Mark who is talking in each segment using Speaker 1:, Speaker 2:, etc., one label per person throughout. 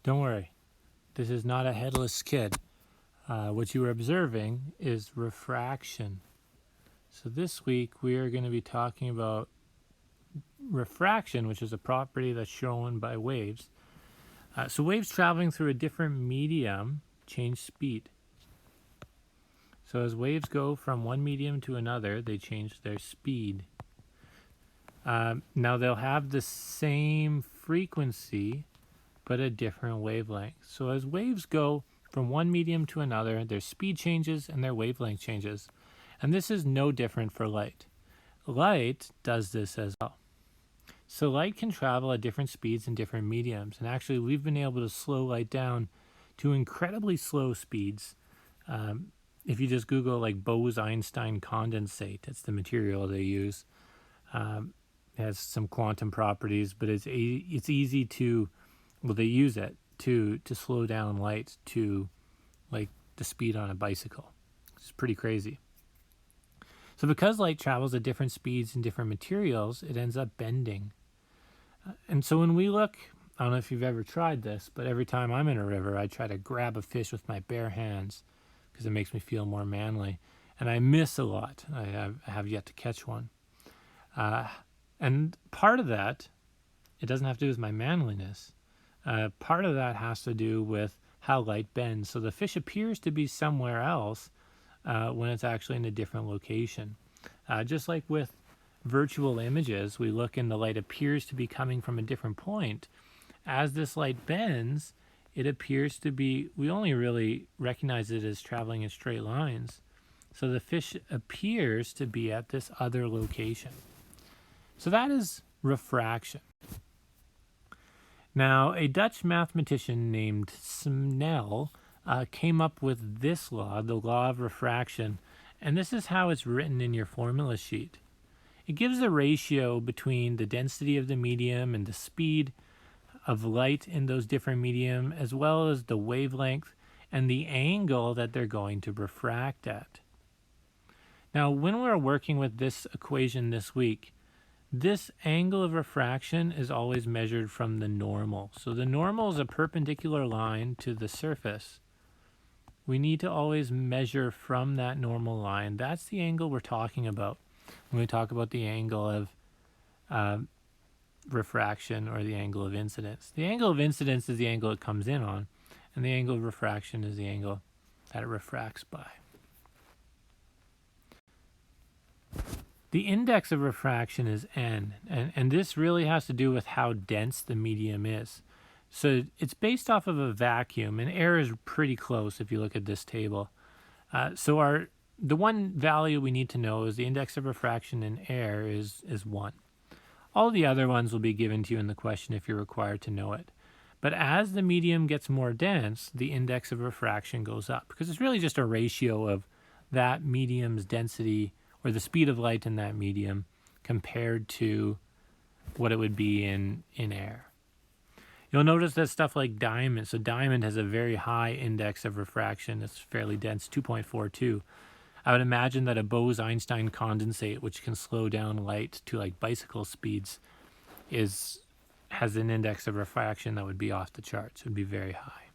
Speaker 1: Don't worry, this is not a headless kid. What you are observing is refraction. So this week we are going to be talking about refraction, which is a property that's shown by waves. So waves traveling through a different medium change speed. So as waves go from one medium to another, they change their speed. Now they'll have the same frequency, but a different wavelength. So as waves go from one medium to another, their speed changes and their wavelength changes. And this is no different for light. Light does this as well. So light can travel at different speeds in different mediums. And actually, we've been able to slow light down to incredibly slow speeds. If you just Google like Bose-Einstein condensate, it's the material they use. It has some quantum properties, but it's easy to, well, they use it to slow down light to like the speed on a bicycle. It's pretty crazy. So because light travels at different speeds in different materials, it ends up bending. And so when we look, I don't know if you've ever tried this, but every time I'm in a river, I try to grab a fish with my bare hands because it makes me feel more manly. And I miss a lot. I have yet to catch one. And part of that, it doesn't have to do with my manliness. Part of that has to do with how light bends. So the fish appears to be somewhere else when it's actually in a different location. Just like with virtual images, we look and the light appears to be coming from a different point. As this light bends, it appears to be, we only really recognize it as traveling in straight lines. So the fish appears to be at this other location. So that is refraction. Now, a Dutch mathematician named Snell came up with this law, the law of refraction, and this is how it's written in your formula sheet. It gives a ratio between the density of the medium and the speed of light in those different medium, as well as the wavelength and the angle that they're going to refract at. Now, when we're working with this equation this week, this angle of refraction is always measured from the normal. So the normal is a perpendicular line to the surface. We need to always measure from that normal line. That's the angle we're talking about when we talk about the angle of refraction or the angle of incidence. The angle of incidence is the angle it comes in on, and the angle of refraction is the angle that it refracts by. The index of refraction is n, and this really has to do with how dense the medium is. So it's based off of a vacuum, and air is pretty close if you look at this table. So the one value we need to know is the index of refraction in air is 1. All the other ones will be given to you in the question if you're required to know it. But as the medium gets more dense, the index of refraction goes up, because it's really just a ratio of that medium's density or the speed of light in that medium compared to what it would be in air. You'll notice that stuff like diamond. So diamond has a very high index of refraction. It's fairly dense, 2.42. I would imagine that a Bose-Einstein condensate, which can slow down light to like bicycle speeds, has an index of refraction that would be off the charts. It would be very high.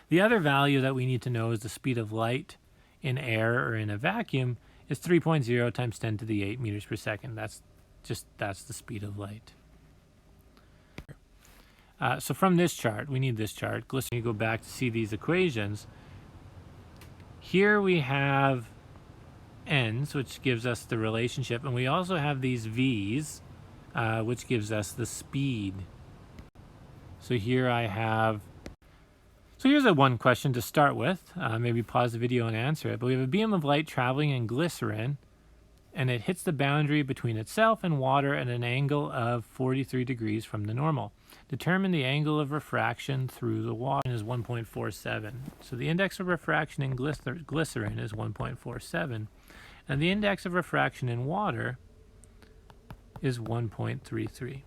Speaker 1: The other value that we need to know is the speed of light in air or in a vacuum is 3.0 times 10 to the 8 meters per second. That's the speed of light. So from this chart, we need this chart. You go back to see these equations. Here we have n's, which gives us the relationship, and we also have these v's, which gives us the speed. So here I have, so here's one question to start with. Maybe pause the video and answer it. But we have a beam of light traveling in glycerin, and it hits the boundary between itself and water at an angle of 43 degrees from the normal. Determine the angle of refraction through the water is 1.47. So the index of refraction in glycerin is 1.47, and the index of refraction in water is 1.33.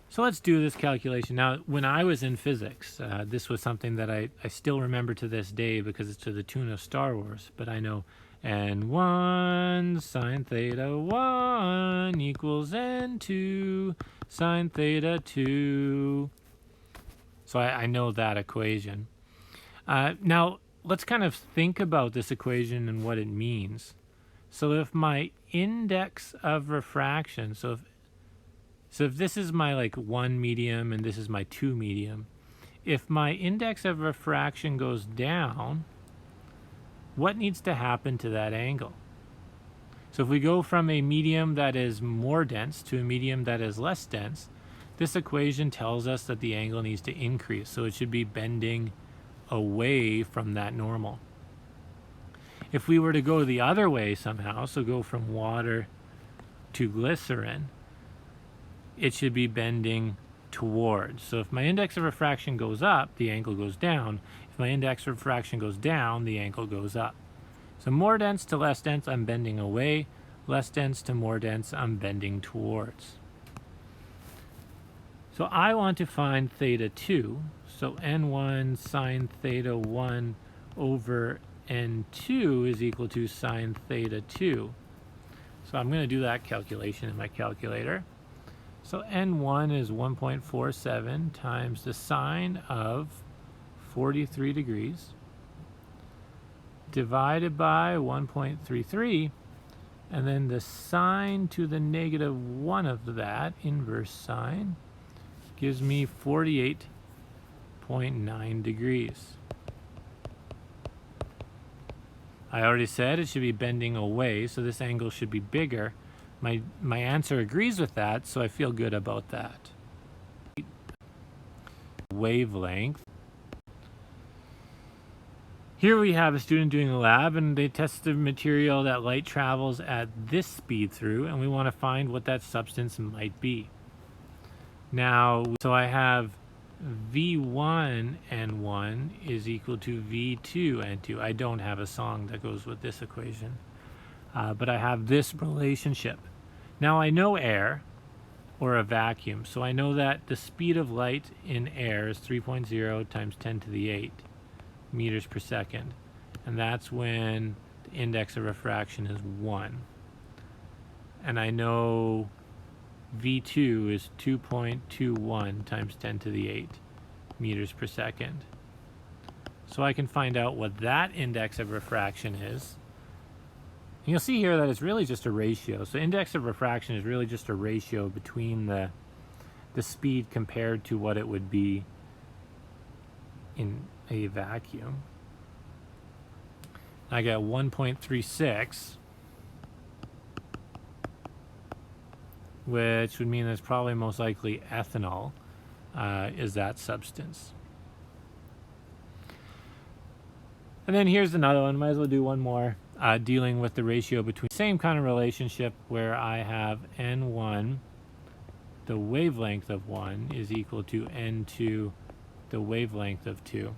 Speaker 1: So let's do this calculation. Now, when I was in physics, this was something that I still remember to this day because it's to the tune of Star Wars, but I know N1 sine theta 1 equals N2 sine theta 2. So I know that equation. Now, let's kind of think about this equation and what it means. So if my index of refraction, so if this is my like 1 medium and this is my 2 medium, if my index of refraction goes down, what needs to happen to that angle? So if we go from a medium that is more dense to a medium that is less dense, this equation tells us that the angle needs to increase. So it should be bending away from that normal. If we were to go the other way somehow, so go from water to glycerin, it should be bending towards. So if my index of refraction goes up, the angle goes down. If my index of refraction goes down, the angle goes up. So more dense to less dense, I'm bending away. Less dense to more dense, I'm bending towards. So I want to find theta 2. So n1 sine theta 1 over n2 is equal to sine theta 2. So I'm going to do that calculation in my calculator. So n1 is 1.47 times the sine of 43 degrees divided by 1.33, and then the sine to the -1 of that, inverse sine, gives me 48.9 degrees. I already said it should be bending away, so this angle should be bigger. My answer agrees with that, so I feel good about that. Wavelength. Here we have a student doing a lab, and they test the material that light travels at this speed through, and we want to find what that substance might be. Now, so I have V1 N1 is equal to V2 N2. I don't have a song that goes with this equation, but I have this relationship. Now I know air, or a vacuum, so I know that the speed of light in air is 3.0 times 10 to the 8 meters per second, and that's when the index of refraction is 1. And I know V2 is 2.21 times 10 to the 8 meters per second. So I can find out what that index of refraction is. And you'll see here that it's really just a ratio. So index of refraction is really just a ratio between the speed compared to what it would be in a vacuum. I got 1.36, which would mean that's probably most likely ethanol is that substance. And then here's another one, might as well do one more, dealing with the ratio between, same kind of relationship where I have N1, the wavelength of 1, is equal to N2, the wavelength of 2.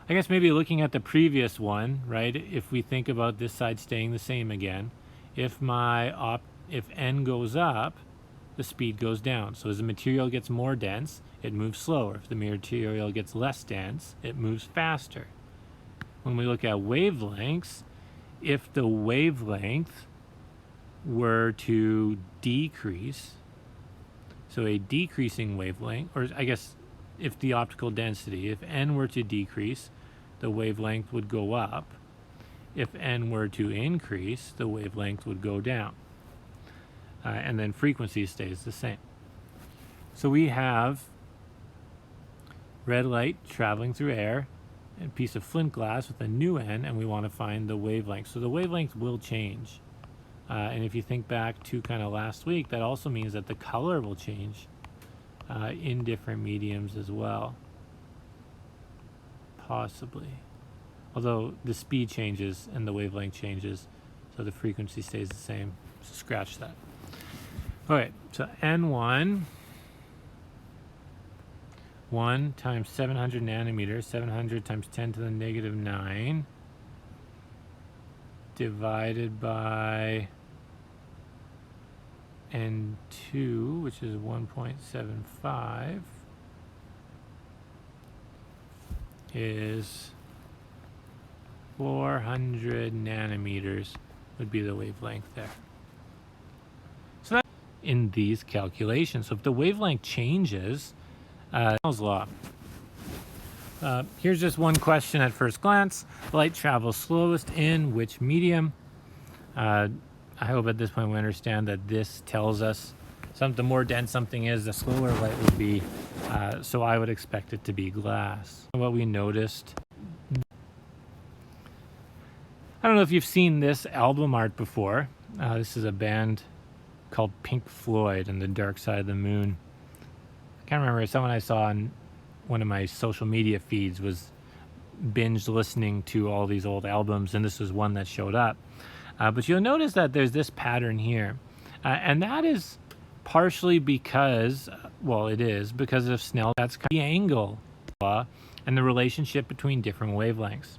Speaker 1: I guess maybe looking at the previous one, right, if we think about this side staying the same again, if N goes up, the speed goes down. So as the material gets more dense, it moves slower. If the material gets less dense, it moves faster. When we look at wavelengths, if the wavelength were to decrease, so a decreasing wavelength, or I guess if the optical density, if N were to decrease, the wavelength would go up. If N were to increase, the wavelength would go down. And then frequency stays the same. So we have red light traveling through air, a piece of flint glass with a new N, and we want to find the wavelength. So the wavelength will change. And if you think back to kind of last week, that also means that the color will change in different mediums as well. Possibly. Although the speed changes and the wavelength changes, so the frequency stays the same. So scratch that. Alright, so N1, 1 times 700 nanometers, 700 times 10 to the -9, divided by N2, which is 1.75, is 400 nanometers would be the wavelength there. So that in these calculations. So if the wavelength changes, Snell's law. Here's just one question at first glance. Light travels slowest in which medium? I hope at this point we understand that this tells us the more dense something is, the slower light will be. So I would expect it to be glass. What we noticed, I don't know if you've seen this album art before. This is a band called Pink Floyd and the Dark Side of the Moon. I can't remember, someone I saw on one of my social media feeds was binge listening to all these old albums, and this was one that showed up. But you'll notice that there's this pattern here, and that is partially because, well, it is because of Snell. That's the angle law and the relationship between different wavelengths.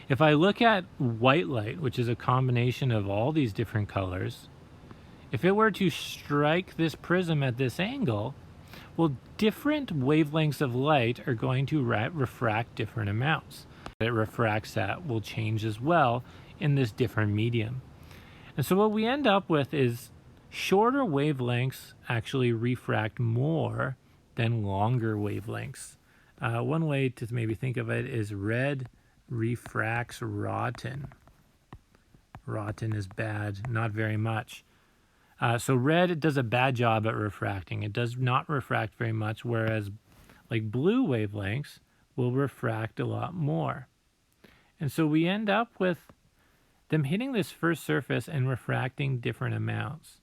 Speaker 1: If I look at white light, which is a combination of all these different colors, if it were to strike this prism at this angle, well, different wavelengths of light are going to refract different amounts. It refracts at will change as well in this different medium. And so what we end up with is shorter wavelengths actually refract more than longer wavelengths. One way to maybe think of it is red refracts rotten. Rotten is bad, not very much. So red does a bad job at refracting. It does not refract very much, whereas like blue wavelengths will refract a lot more. And so we end up with them hitting this first surface and refracting different amounts.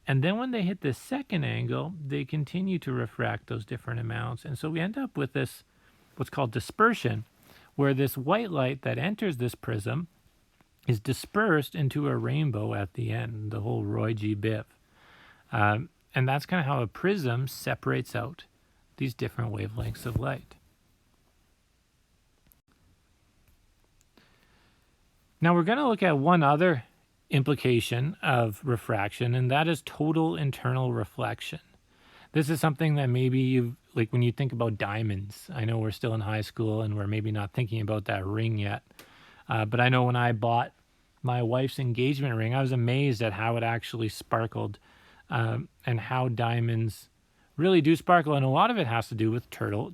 Speaker 1: And then when they hit this second angle, they continue to refract those different amounts. And so we end up with this, what's called dispersion, where this white light that enters this prism is dispersed into a rainbow at the end, the whole Roy G. Biv. And that's kind of how a prism separates out these different wavelengths of light. Now we're going to look at one other implication of refraction, and that is total internal reflection. This is something that maybe you've, like when you think about diamonds, I know we're still in high school and we're maybe not thinking about that ring yet. But I know when I bought my wife's engagement ring, I was amazed at how it actually sparkled, and how diamonds really do sparkle. And a lot of it has to do with total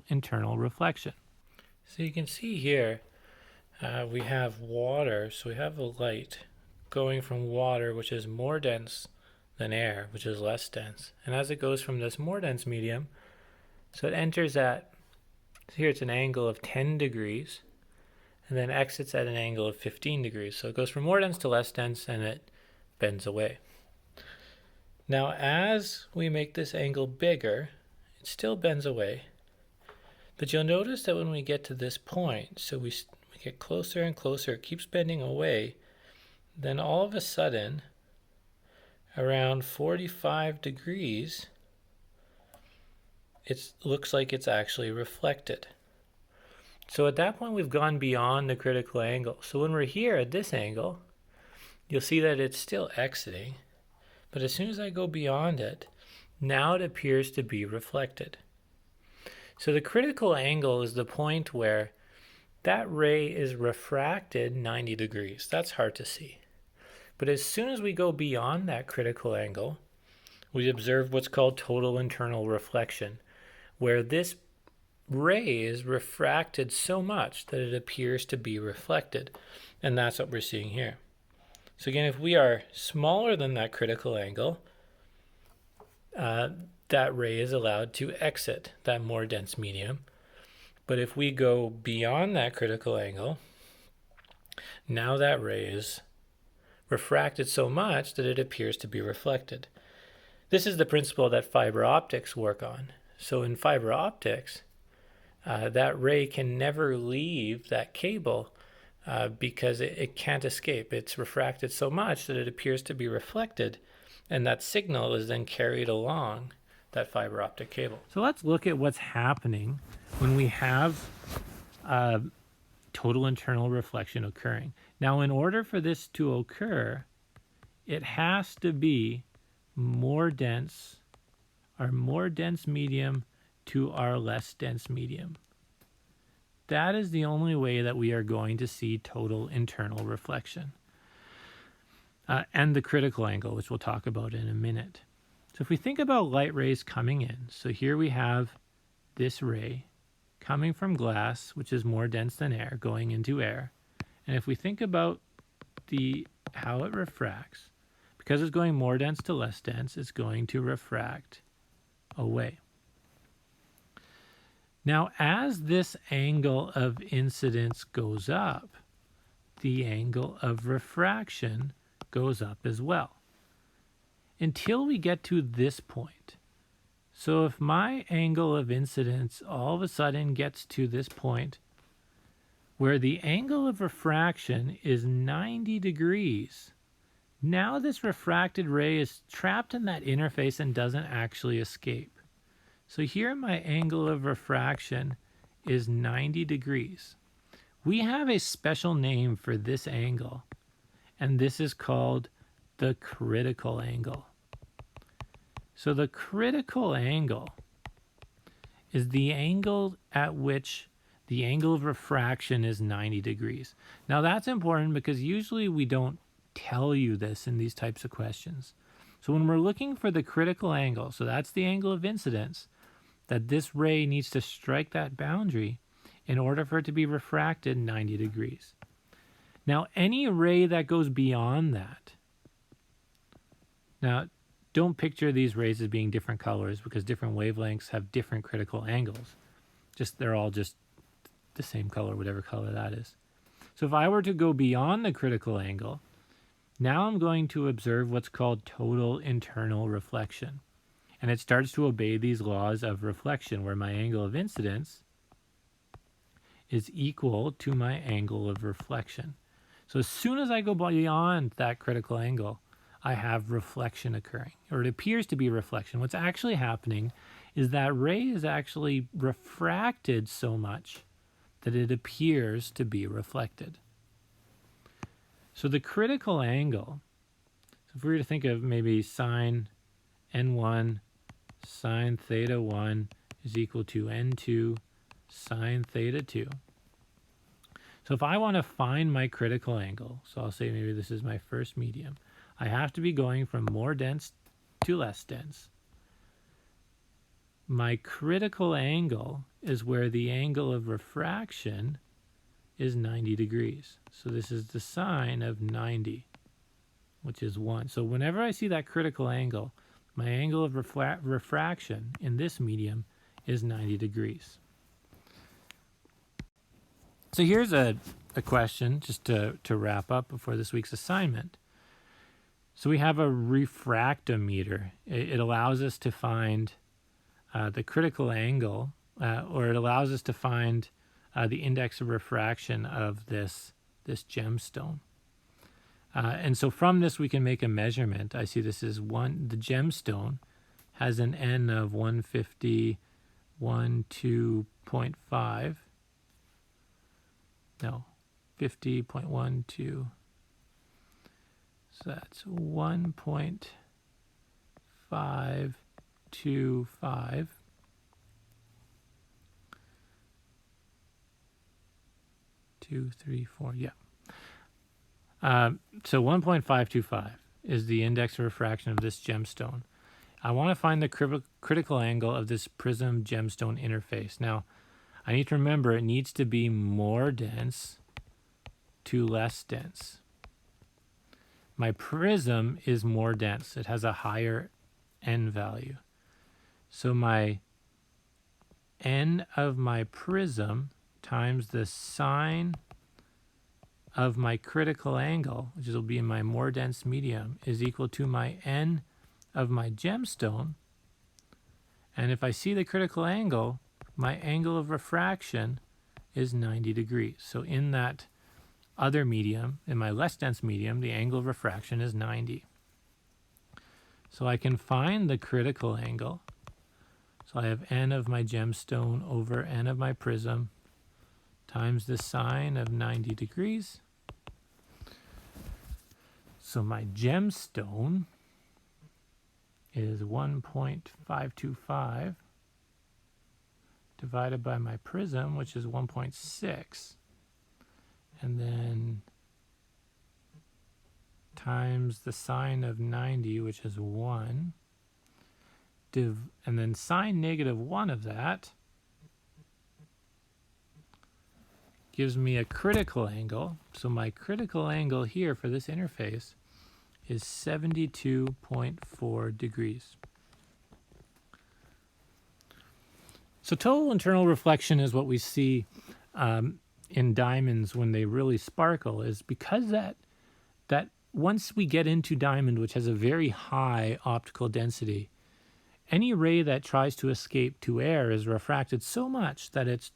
Speaker 1: internal reflection. So you can see here, we have water. So we have a light going from water, which is more dense than air, which is less dense. And as it goes from this more dense medium, so it enters at, here it's an angle of 10 degrees, and then exits at an angle of 15 degrees. So it goes from more dense to less dense, and it bends away. Now, as we make this angle bigger, it still bends away. But you'll notice that when we get to this point, so we get closer and closer, it keeps bending away, then all of a sudden, around 45 degrees, it looks like it's actually reflected. So at that point, we've gone beyond the critical angle. So when we're here at this angle, you'll see that it's still exiting. But as soon as I go beyond it, now it appears to be reflected. So the critical angle is the point where that ray is refracted 90 degrees. That's hard to see. But as soon as we go beyond that critical angle, we observe what's called total internal reflection, where this ray is refracted so much that it appears to be reflected. And that's what we're seeing here. So again, if we are smaller than that critical angle, that ray is allowed to exit that more dense medium. But if we go beyond that critical angle, now that ray is refracted so much that it appears to be reflected. This is the principle that fiber optics work on. So in fiber optics, that ray can never leave that cable because it can't escape. It's refracted so much that it appears to be reflected, and that signal is then carried along that fiber optic cable. So let's look at what's happening when we have total internal reflection occurring. Now, in order for this to occur, it has to be more dense, our more dense medium to our less dense medium. That is the only way that we are going to see total internal reflection. and the critical angle, which we'll talk about in a minute. So if we think about light rays coming in, so here we have this ray coming from glass, which is more dense than air, going into air. And if we think about how it refracts, because it's going more dense to less dense, it's going to refract away. Now, as this angle of incidence goes up, the angle of refraction goes up as well, until we get to this point. So if my angle of incidence all of a sudden gets to this point where the angle of refraction is 90 degrees, now this refracted ray is trapped in that interface and doesn't actually escape. So here my angle of refraction is 90 degrees. We have a special name for this angle, and this is called the critical angle. So the critical angle is the angle at which the angle of refraction is 90 degrees. Now that's important because usually we don't tell you this in these types of questions. So when we're looking for the critical angle, so that's the angle of incidence, that this ray needs to strike that boundary in order for it to be refracted 90 degrees. Now any ray that goes beyond that, now don't picture these rays as being different colors because different wavelengths have different critical angles. They're all just the same color, whatever color that is. So if I were to go beyond the critical angle, now I'm going to observe what's called total internal reflection. And it starts to obey these laws of reflection where my angle of incidence is equal to my angle of reflection. So as soon as I go beyond that critical angle, I have reflection occurring, or it appears to be reflection. What's actually happening is that ray is actually refracted so much that it appears to be reflected. So the critical angle, so if we were to think of maybe sine n1 sine theta 1 is equal to n2 sine theta 2. So if I want to find my critical angle, so I'll say maybe this is my first medium, I have to be going from more dense to less dense. My critical angle is where the angle of refraction is 90 degrees. So this is the sine of 90, which is 1. So whenever I see that critical angle, my angle of refraction in this medium is 90 degrees. So here's a question just to wrap up before this week's assignment. So we have a refractometer. It allows us to find the critical angle, or it allows us to find the index of refraction of this gemstone. And so from this we can make a measurement. I see this is the gemstone has an N of 150.12.5. No, 50.12. So that's 1.525. Two, three, four, yeah. So 1.525 is the index of refraction of this gemstone. I want to find the critical angle of this prism gemstone interface. Now, I need to remember it needs to be more dense to less dense. My prism is more dense. It has a higher N value. So my N of my prism times the sine of my critical angle, which will be in my more dense medium, is equal to my N of my gemstone. And if I see the critical angle, my angle of refraction is 90 degrees. So in that other medium, in my less dense medium, the angle of refraction is 90. So I can find the critical angle. So I have N of my gemstone over N of my prism times the sine of 90 degrees. So my gemstone is 1.525 divided by my prism, which is 1.6. And then times the sine of 90, which is 1, and then sine -1 of that gives me a critical angle. So my critical angle here for this interface is 72.4 degrees. So total internal reflection is what we see in diamonds when they really sparkle, is because that once we get into diamond, which has a very high optical density, any ray that tries to escape to air is refracted so much that it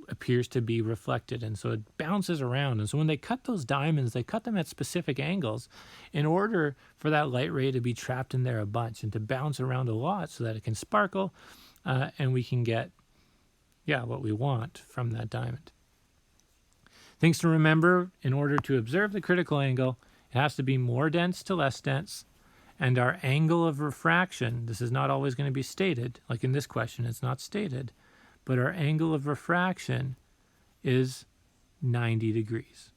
Speaker 1: appears to be reflected, and so it bounces around. And so when they cut those diamonds, they cut them at specific angles in order for that light ray to be trapped in there a bunch and to bounce around a lot so that it can sparkle, and we can get what we want from that diamond. Things to remember: in order to observe the critical angle, it has to be more dense to less dense, and our angle of refraction, this is not always going to be stated, like in this question it's not stated, but our angle of refraction is 90 degrees.